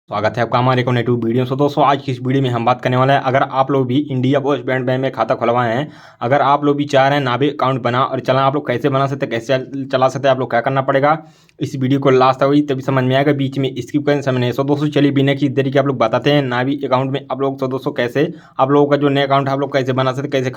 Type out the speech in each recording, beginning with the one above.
स्वागत है आपका हमारे एक यूट्यूब वीडियो में। दोस्तों आज की इस वीडियो में हम बात करने वाले हैं, अगर आप लोग भी इंडिया पोस्ट पेमेंट बैंक में खाता खुलवाए हैं, अगर आप लोग भी चाह रहे हैं नाभी अकाउंट बना और चला, आप लोग कैसे बना सकते हैं, कैसे चला सकते हैं, आप लोग क्या करना पड़ेगा। इस वीडियो को लास्ट तक तभी समझ में आएगा, बीच में स्किप करें समझ नहीं। दोस्तों चलिए बिना किसी तरीके आप लोग बताते हैं नाभी अकाउंट में आप लोग दोस्तों कैसे आप लोगों का जो नया अकाउंट है आप लोग कैसे बना सकते, कैसे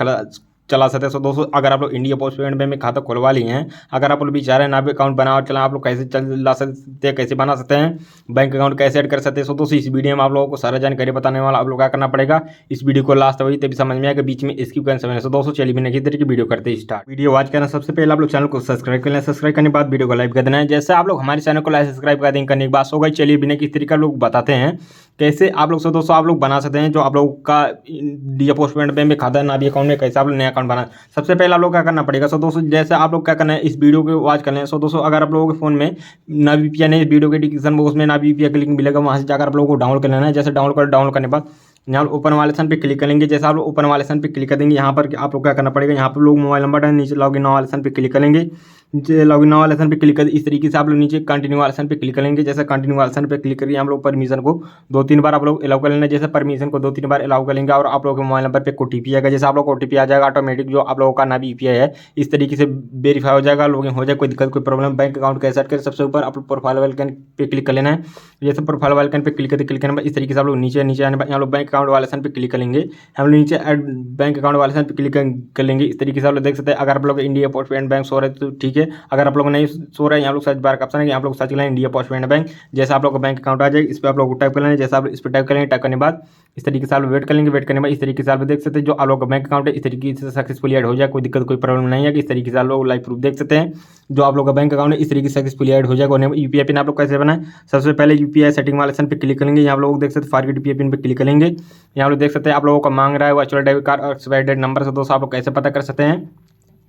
चला सकते हैं। दोस्तों अगर आप लोग इंडिया पोस्ट पेमेंट बैंक में खाता खुलवा लिए हैं, अगर आप लोग भी चाह रहे हैं नाभी अकाउंट बना और चला, आप लोग कैसे चला सकते हैं, कैसे बना सकते हैं, बैंक अकाउंट कैसे ऐड कर सकते हैं। दोस्तों इस वीडियो में आप लोगों को सारा जानकारी बताने वाला, आप लोग क्या करना पड़ेगा, इस वीडियो को लास्ट वही तभी समझ में आएगा, बीच में स्किप करने समझ। दोस्तों चलिए बिना किसी तरीके वीडियो करते हैं स्टार्ट। वीडियो वॉच करना सबसे पहले आप लोग चैनल को सब्सक्राइब कर लें, सब्सक्राइब करने के बाद वीडियो को लाइक कर देना है। जैसे आप लोग हमारे चैनल को लाइक सब्सक्राइब कर देंगे करने के बाद हो गई। चलिए बिना किसी तरीके लोग बताते हैं कैसे आप लोग दोस्तों आप लोग बना सकते हैं जो आप लोग का इंडिया पोस्ट पेमेंट बैंक में खाता है नाभी अकाउंट में, कैसे आप लोग नया अकाउंट बना। सबसे पहले आप लोग क्या करना पड़ेगा। दोस्तों जैसे आप लोग क्या करना है, इस वीडियो को वॉच कर लें। दोस्तों अगर आप लोगों के फोन में नाभी VPN है, इस वीडियो के डिस्क्रिप्शन में उसमें नाभी VPN का लिंक मिलेगा, वहाँ से जाकर आप लोगों को डाउनलोड कर लेना है। जैसे डाउनलोड करने के बाद यहाँ ओपन वाले ऑप्शन पे क्लिक करेंगे। जैसे आप लोग ओपन वाले ऑप्शन पे क्लिक कर देंगे, यहाँ पर आप लोग क्या करना पड़ेगा, यहाँ पर लोग मोबाइल नंबर है, नीचे लॉगिन वाले ऑप्शन पे क्लिक करेंगे। नीचे लॉगिन वाले ऑप्शन पे क्लिक कर इस तरीके से आप लोग नीचे कंटिन्यू वाले ऑप्शन पे क्लिक करेंगे। जैसे कंटिन्यू वाले ऑप्शन पे क्लिक करिए, हम लोग परमिशन को 2-3 बार आप लोग अलाउ कर लेना। जैसे परमिशन को 2-3 बार अलाउ करेंगे और आप लोग के मोबाइल नंबर पे OTP आएगा। जैसे आप लोग OTP आ जाएगा ऑटोमेटिक, जो आप लोगों का नाभी UPI है इस तरीके से वेरीफाई हो जाएगा, लॉगिन हो जाए। कोई दिक्कत कोई प्रॉब्लम बैंक अकाउंट कैसे सेट करें, सबसे ऊपर आप लोग प्रोफाइल वाइकन पे क्लिक कर लेना है। जैसे प्रोफाइल वाइकन पे क्लिक करने बाद इस तरीके से आप लोग नीचे आने बाद यहाँ लोग बैंक अकाउंट वाले ऑप्शन पे क्लिक करेंगे। हम लोग नीचे ऐड बैंक अकाउंट वाले ऑप्शन पे क्लिक कर लेंगे। इस तरीके से आप लोग देख सकते हैं। अगर आप लोग India post payment bank so रहे तो ठीक है, अगर आप लोग नहीं सो रहे हैं, यहाँ लोग सर्च बार का ऑप्शन है, यहाँ लोग सर्च करें इंडिया पोस्ट पेमेंट बैंक। जैसे आप लोग का बैंक अकाउंट आ जाए, इस पर आप लोग टाइप कर लेंगे। जैसे आप इस पर टाइप करेंगे, टाइप करने के बाद इस तरीके से आप वेट कर लेंगे। वेट करने के बाद इस तरीके से आप देख सकते हैं जो आप लोग का बैंक अकाउंट है इस तरीके से सक्सेसफुली ऐड हो जाए। कोई दिक्कत कोई प्रॉब्लम नहीं है कि इस तरीके से आप लोग लाइव प्रूफ देख सकते हैं जो आप लोग का बैंक अकाउंट है इस तरीके से सक्सेसफुली ऐड हो जाएगा। UPI पिन आप लोग कैसे बनाए, सबसे पहले UPI सेटिंग वाले ऑप्शन पे क्लिक करेंगे। यहाँ आप लोग देख सकते हैं फॉरगेट UPI पिन पे क्लिक करेंगे। यहाँ लोग देख सकते हैं आप लोगों का मांग रहा है वर्चुअल डेबिट कार्ड और एक्सपायरी डेट नंबर से। दोस्तों आप लोग कैसे पता कर सकते हैं,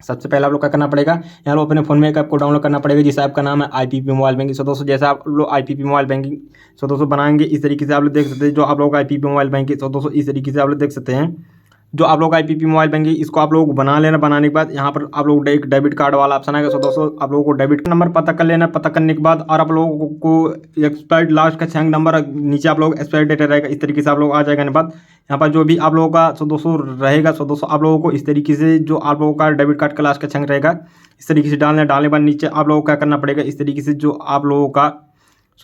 सबसे पहले आप लोग क्या करना पड़ेगा, यहाँ लोग अपने फोन में एक ऐप को डाउनलोड करना पड़ेगा जिस ऐप का नाम है IPP मोबाइल बैंकिंग। दोस्तों जैसे आप लोग IPP मोबाइल बैंकिंग दोस्तों बनाएंगे इस तरीके से आप लोग देख सकते हैं जो आप लोग का IPP मोबाइल बैंकिंग। दोस्तों इस तरीके से आप लोग देख सकते हैं जो आप लोग का IPP मोबाइल बैंकिंग, इसको आप लोग बना लेना। बनाने के बाद यहाँ पर आप लोग एक डेबिट कार्ड वाला ऑप्शन आएगा। दोस्तों आप लोगों को डेबिट नंबर पता कर लेना। पता करने के बाद और आप लोगों को एक्सपायर्ड लास्ट का 6 नंबर नीचे आप लोग एक्सपायरी डेट रहेगा, इस तरीके से आप लोग आ जाएगा। बाद यहाँ पर जो भी आप लोगों का दोस्तों रहेगा, दोस्तों आप लोगों को इस तरीके से जो आप लोगों का डेबिट कार्ड का लास्ट का 6 रहेगा इस तरीके से डालने के बाद नीचे आप लोगों को क्या करना पड़ेगा, इस तरीके से जो आप लोगों का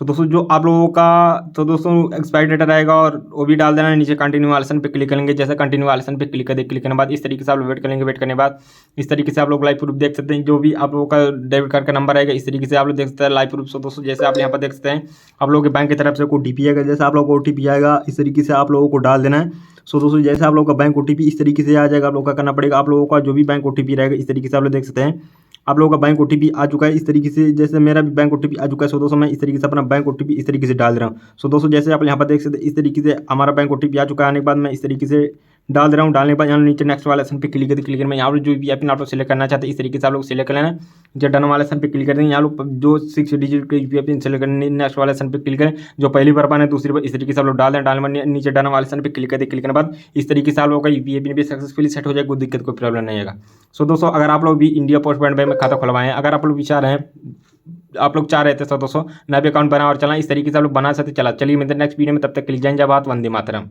दोस्तों जो आप लोगों का दोस्तों एक्सपायरी डेट रहेगा और वो भी डाल देना है। नीचे कंटिन्यू वाले ऑप्शन पे क्लिक करेंगे। जैसे कंटिन्यू वाले ऑप्शन पे क्लिक करने के बाद इस तरीके से आप लोग वेट करेंगे। वेट करने के बाद इस तरीके से आप लोग लाइव प्रूफ देख सकते हैं जो भी आप लोगों का डेबिट कार्ड का नंबर आएगा इस तरीके से आप लोग देख सकते हैं लाइव प्रूफ। दोस्तों जैसे आप यहाँ पर देख सकते हैं आप लोगों के बैंक की तरफ से OTP आएगा। जैसे आप लोग को OTP आएगा इस तरीके से आप लोगों को डाल देना है। दोस्तों जैसे आप लोग का बैंक OTP इस तरीके से आ जाएगा, आप लोग का करना पड़ेगा, आप लोगों का जो भी बैंक OTP रहेगा इस तरीके से आप लोग देख सकते हैं आप लोगों का बैंक OTP आ चुका है इस तरीके से। जैसे मेरा भी बैंक OTP आ चुका है। दोस्तों मैं इस तरीके से अपना बैंक OTP इस तरीके से डाल रहा हूँ। दोस्तों जैसे आप यहाँ पर देख सकते हैं इस तरीके से हमारा बैंक OTP आ चुका है। आने के बाद मैं इस तरीके से डाल दे रहा हूँ। डालने के बाद यहाँ नीचे नेक्स्ट वाले ऑप्शन पे क्लिक करके मैं यहाँ पर जो भी पिन आप लोग सेलेक्ट करना चाहते हैं इस तरीके से आप लोग सेलेक्ट कर लेना। जो डन वाले ऑप्शन पे क्लिक कर देंगे, यहाँ लोग जो 6 डिजिट के UPI पिन सेलेक्ट करने, नेक्स्ट वाले ऑप्शन पे क्लिक करें। जो पहली बार बने दूसरी बार इस तरीके से आप लोग डाल दें। डालने में नीचे डन वाले ऑप्शन पे क्लिक करने के बाद इस तरीके से आप लोगों का UPI पिन भी सक्सेसफुली सेट हो जाएगा। कोई दिक्कत कोई प्रॉब्लम नहीं आएगा। दोस्तों अगर आप लोग भी इंडिया पोस्ट पेमेंट बैंक में खाता खुलवाएं हैं, अगर आप लोग विचार हैं आप लोग चाह रहे थे दोस्तों नया अकाउंट बना और चला, इस तरीके से आप लोग बना सकते चला। चलिए मिलते हैं नेक्स्ट वीडियो में, तब तक के लिए जय हिंद, जय भारत, वंदे मातरम।